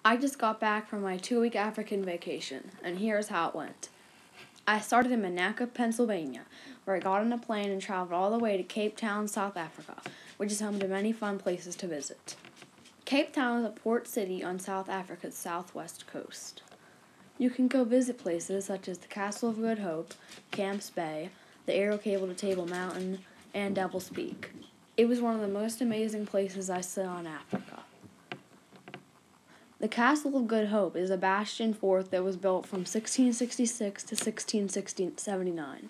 I just got back from my 2-week African vacation, and here's how it went. I started in Monaco, Pennsylvania, where I got on a plane and traveled all the way to Cape Town, South Africa, which is home to many fun places to visit. Cape Town is a port city on South Africa's southwest coast. You can go visit places such as the Castle of Good Hope, Camps Bay, the aerial cable to Table Mountain, and Devil's Peak. It was one of the most amazing places I saw in Africa. The Castle of Good Hope is a bastion fort that was built from 1666 to 1679.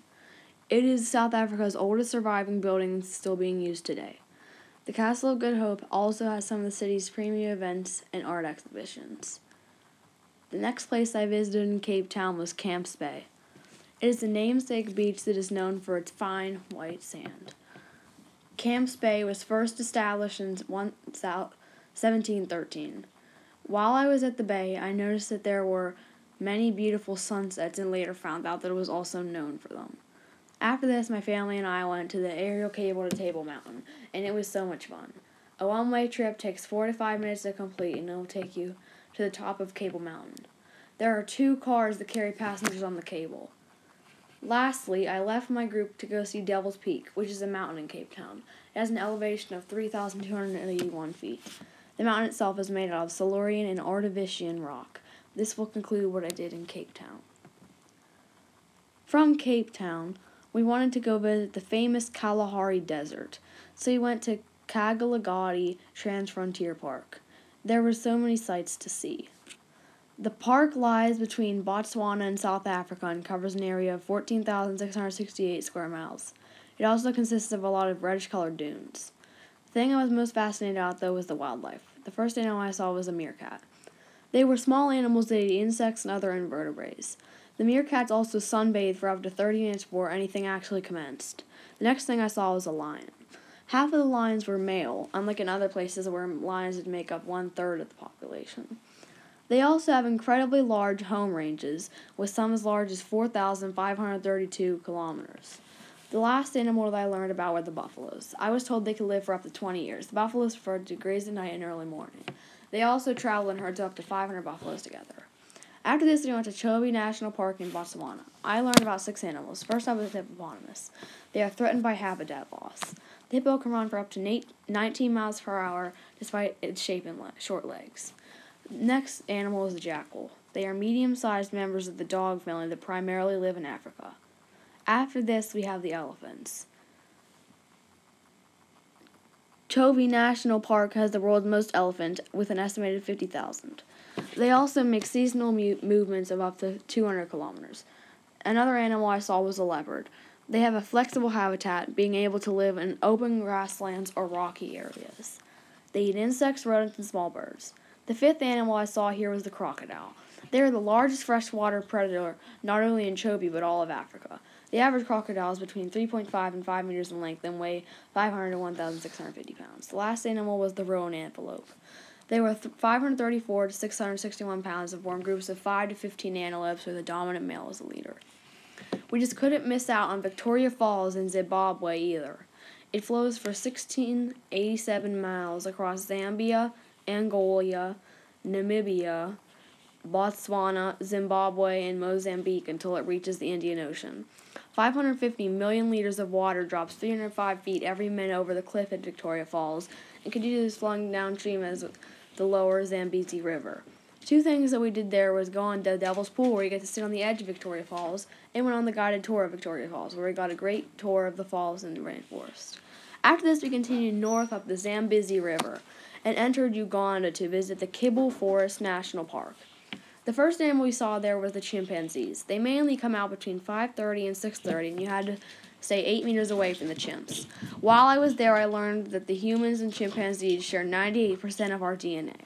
It is South Africa's oldest surviving building still being used today. The Castle of Good Hope also has some of the city's premium events and art exhibitions. The next place I visited in Cape Town was Camps Bay. It is the namesake beach that is known for its fine white sand. Camps Bay was first established in 1713. While I was at the bay, I noticed that there were many beautiful sunsets and later found out that it was also known for them. After this, my family and I went to the aerial cable to Table Mountain, and it was so much fun. A one-way trip takes 4 to 5 minutes to complete, and it will take you to the top of Cable Mountain. There are 2 cars that carry passengers on the cable. Lastly, I left my group to go see Devil's Peak, which is a mountain in Cape Town. It has an elevation of 3,281 feet. The mountain itself is made out of Silurian and Ordovician rock. This will conclude what I did in Cape Town. From Cape Town, we wanted to go visit the famous Kalahari Desert, so we went to Kagalagadi Transfrontier Park. There were so many sights to see. The park lies between Botswana and South Africa and covers an area of 14,668 square miles. It also consists of a lot of reddish-colored dunes. The thing I was most fascinated about, though, was the wildlife. The first animal I saw was a meerkat. They were small animals that ate insects and other invertebrates. The meerkats also sunbathed for up to 30 minutes before anything actually commenced. The next thing I saw was a lion. Half of the lions were male, unlike in other places where lions would make up 1/3 of the population. They also have incredibly large home ranges, with some as large as 4,532 kilometers. The last animal that I learned about were the buffaloes. I was told they could live for up to 20 years. The buffaloes preferred to graze at night and early morning. They also travel in herds of up to 500 buffaloes together. After this, we went to Chobe National Park in Botswana. I learned about 6 animals. First up was the hippopotamus. They are threatened by habitat loss. The hippo can run for up to 19 miles per hour despite its shape and short legs. Next animal is the jackal. They are medium-sized members of the dog family that primarily live in Africa. After this, we have the elephants. Chobe National Park has the world's most elephant, with an estimated 50,000. They also make seasonal movements of up to 200 kilometers. Another animal I saw was a leopard. They have a flexible habitat, being able to live in open grasslands or rocky areas. They eat insects, rodents, and small birds. The 5th animal I saw here was the crocodile. They are the largest freshwater predator, not only in Chobe, but all of Africa. The average crocodile is between 3.5 and 5 meters in length and weigh 500 to 1,650 pounds. The last animal was the roan antelope. They were 534 to 661 pounds and formed groups of 5 to 15 antelopes with a dominant male as the leader. We just couldn't miss out on Victoria Falls in Zimbabwe either. It flows for 1,687 miles across Zambia, Angola, Namibia, Botswana, Zimbabwe, and Mozambique until it reaches the Indian Ocean. 550 million liters of water drops 305 feet every minute over the cliff at Victoria Falls and continues flowing downstream as the lower Zambezi River. 2 things that we did there was go on the Devil's Pool, where you get to sit on the edge of Victoria Falls, and went on the guided tour of Victoria Falls, where we got a great tour of the falls and the rainforest. After this, we continued north up the Zambezi River and entered Uganda to visit the Kibble Forest National Park. The first animal we saw there was the chimpanzees. They mainly come out between 5:30 and 6:30, and you had to stay 8 meters away from the chimps. While I was there, I learned that the humans and chimpanzees share 98% of our DNA.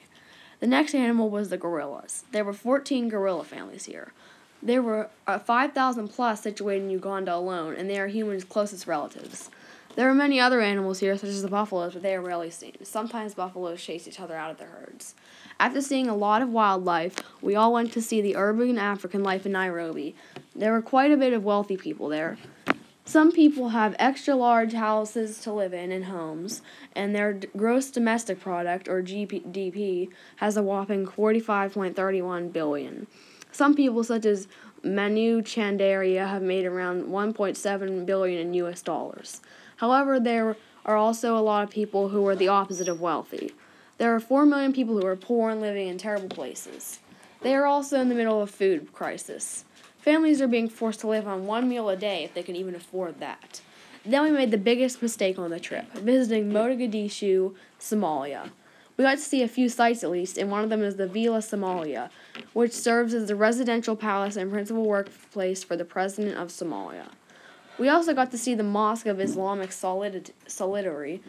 The next animal was the gorillas. There were 14 gorilla families here. There were 5,000 plus situated in Uganda alone, and they are humans' closest relatives. There are many other animals here, such as the buffaloes, but they are rarely seen. Sometimes buffaloes chase each other out of their herds. After seeing a lot of wildlife, we all went to see the urban African life in Nairobi. There were quite a bit of wealthy people there. Some people have extra large houses to live in homes, and their gross domestic product, or GDP, has a whopping 45.31 billion. Some people, such as Manu Chandaria, have made around 1.7 billion in US dollars. However, there are also a lot of people who are the opposite of wealthy. There are 4 million people who are poor and living in terrible places. They are also in the middle of a food crisis. Families are being forced to live on 1 meal a day if they can even afford that. Then we made the biggest mistake on the trip, visiting Mogadishu, Somalia. We got to see a few sights at least, and one of them is the Villa Somalia, which serves as the residential palace and principal workplace for the president of Somalia. We also got to see the Mosque of Islamic Solidarity,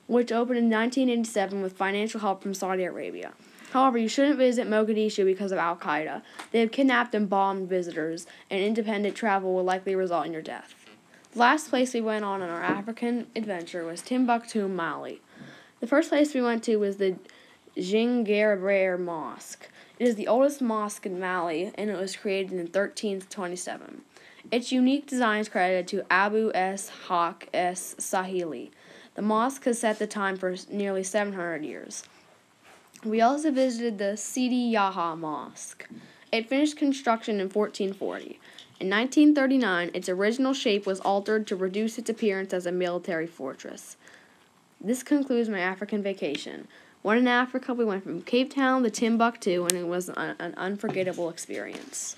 which opened in 1987 with financial help from Saudi Arabia. However, you shouldn't visit Mogadishu because of Al-Qaeda. They have kidnapped and bombed visitors, and independent travel will likely result in your death. The last place we went on our African adventure was Timbuktu, Mali. The first place we went to was the Djinguereber Mosque. It is the oldest mosque in Mali, and it was created in 1327. Its unique design is credited to Abu S. Haq S. Sahili. The mosque has set the time for nearly 700 years. We also visited the Sidi Yaha Mosque. It finished construction in 1440. In 1939, its original shape was altered to reduce its appearance as a military fortress. This concludes my African vacation. When in Africa, we went from Cape Town to Timbuktu, and it was an unforgettable experience.